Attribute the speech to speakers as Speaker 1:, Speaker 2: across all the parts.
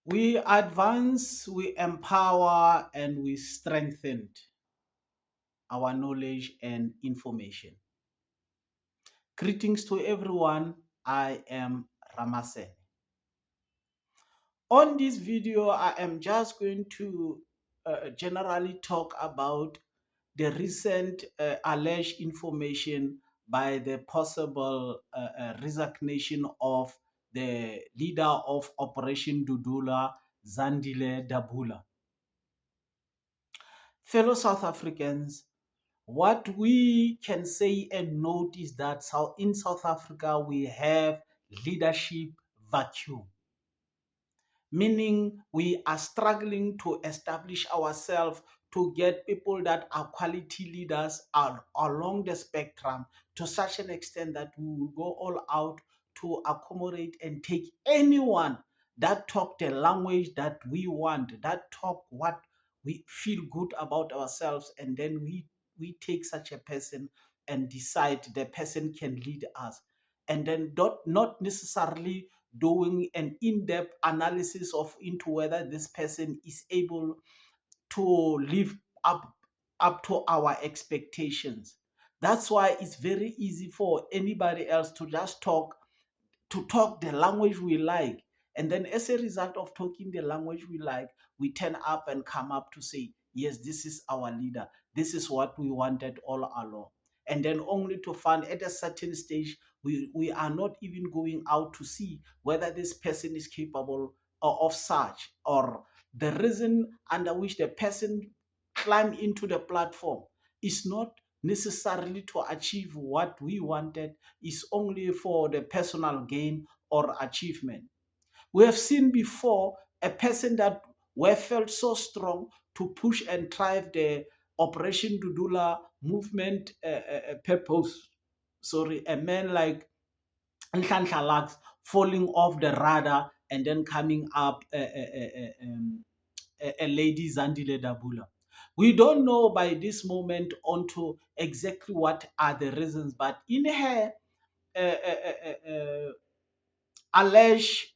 Speaker 1: We advance, we empower, and we strengthened our knowledge and information. Greetings to everyone. I am Ramasen. On this video, I am just going to generally talk about the recent alleged information by the possible resignation of the leader of Operation Dudula, Zandile Dabula. Fellow South Africans, what we can say and note is that in South Africa we have leadership vacuum, meaning we are struggling to establish ourselves to get people that are quality leaders are along the spectrum to such an extent that we will go all out to accommodate and take anyone that talk the language that we want, that talk what we feel good about ourselves, and then we take such a person and decide the person can lead us, and then not necessarily doing an in-depth analysis of into whether this person is able to live up to our expectations. That's why it's very easy for anybody else to just talk the language we like. And then, as a result of talking the language we like, we turn up and come up to say, yes, this is our leader. This is what we wanted all along. And then, only to find at a certain stage, we are not even going out to see whether this person is capable of such, or the reason under which the person climbed into the platform is not necessarily to achieve what we wanted, is only for the personal gain or achievement. We have seen before a person that were felt so strong to push and drive the Operation Dudula movement purpose. Sorry, a man like Nhlanhla Lux falling off the radar and then coming up a lady Zandile Dabula. We don't know by this moment onto exactly what are the reasons, but in her alleged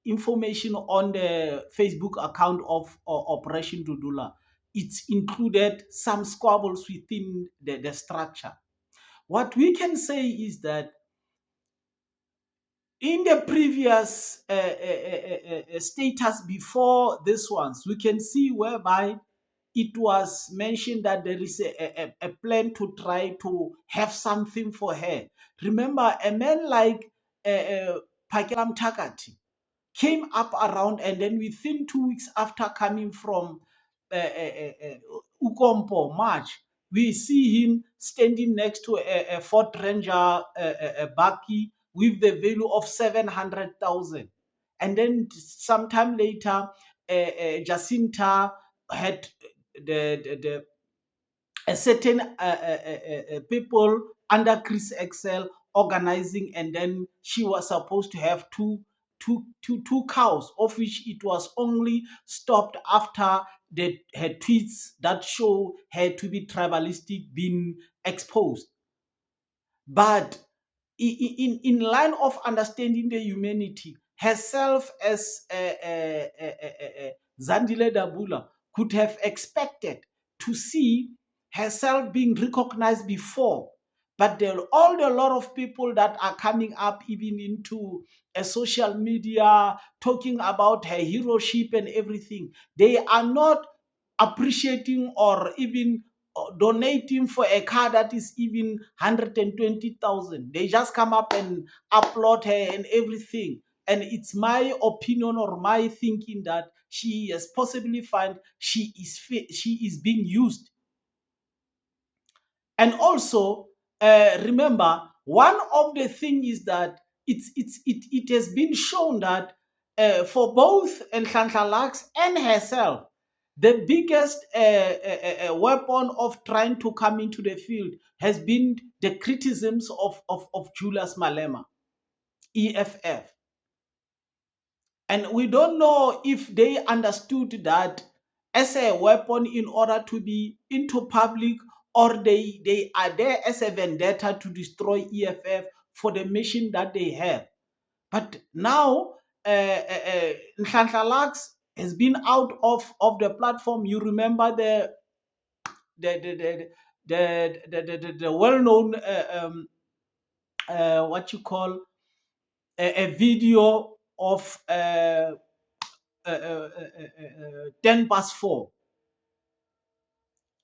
Speaker 1: information on the Facebook account of Operation Dudula, it's included some squabbles within the structure. What we can say is that in the previous status before this ones, we can see whereby it was mentioned that there is a plan to try to have something for her. Remember, a man like Pakilam Takati came up around, and then within 2 weeks after coming from Ukompo March, we see him standing next to a Ford Ranger Baki with the value of 700,000. And then sometime later, Jacinta had the a certain people under Chris Excel organizing, and then she was supposed to have two cows, of which it was only stopped after her tweets that show her to be tribalistic being exposed. But in line of understanding the humanity, herself as Zandile Dabula could have expected to see herself being recognized before. But there are all the lot of people that are coming up even into a social media talking about her heroship and everything. They are not appreciating or even donating for a car that is even 120,000. They just come up and upload her and everything. And it's my opinion or my thinking that she has possibly found she is being used. And also, remember, one of the thing is that it has been shown that for both Nhlanhla Lux and herself, the biggest weapon of trying to come into the field has been the criticisms of Julius Malema, EFF. And we don't know if they understood that as a weapon in order to be into public, or they are there as a vendetta to destroy EFF for the mission that they have. But now, Nhlanhla Lux has been out of the platform. You remember the the the the well-known what you call a video of 10 past 4,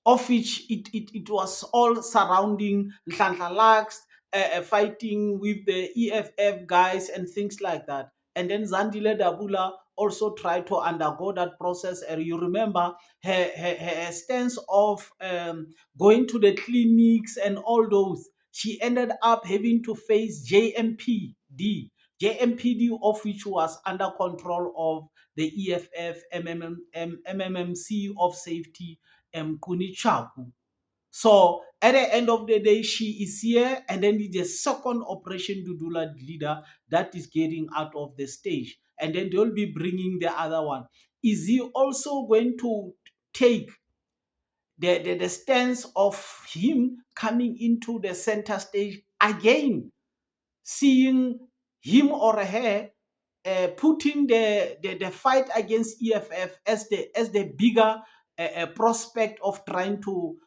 Speaker 1: of which it was all surrounding Nhlanhla Lux, fighting with the EFF guys and things like that. And then Zandile Dabula also tried to undergo that process. And you remember her stance of going to the clinics and all those. She ended up having to face JMPD, of which was under control of the EFF, MMMC of safety, Kunichaku. So at the end of the day, she is here, and then the second Operation Dudula leader that is getting out of the stage, and then they'll be bringing the other one. Is he also going to take the stance of him coming into the center stage again, seeing him or her putting the fight against EFF as the bigger prospect of trying to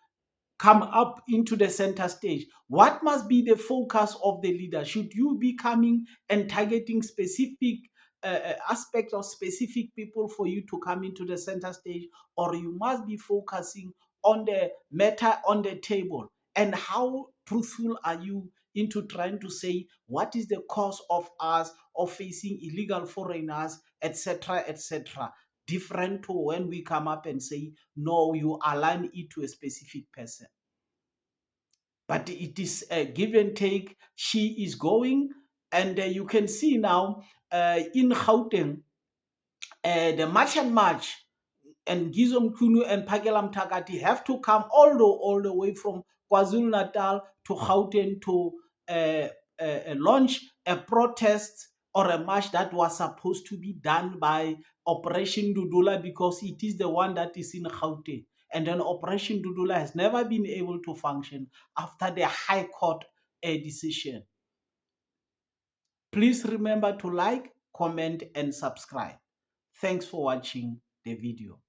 Speaker 1: come up into the center stage? What must be the focus of the leader? Should you be coming and targeting specific aspects of specific people for you to come into the center stage, or you must be focusing on the matter on the table? And how truthful are you into trying to say what is the cause of us of facing illegal foreigners, etc., etc., different to when we come up and say no, you align it to a specific person? But it is a give and take. She is going, and you can see now in Gauteng, the March and March, and Gizom Kunu and Pagelam Takati have to come all the way from KwaZulu Natal to Gauteng to launch a protest or a march that was supposed to be done by Operation Dudula, because it is the one that is in Gauteng. And then Operation Dudula has never been able to function after the High Court decision. Please remember to like, comment, and subscribe. Thanks for watching the video.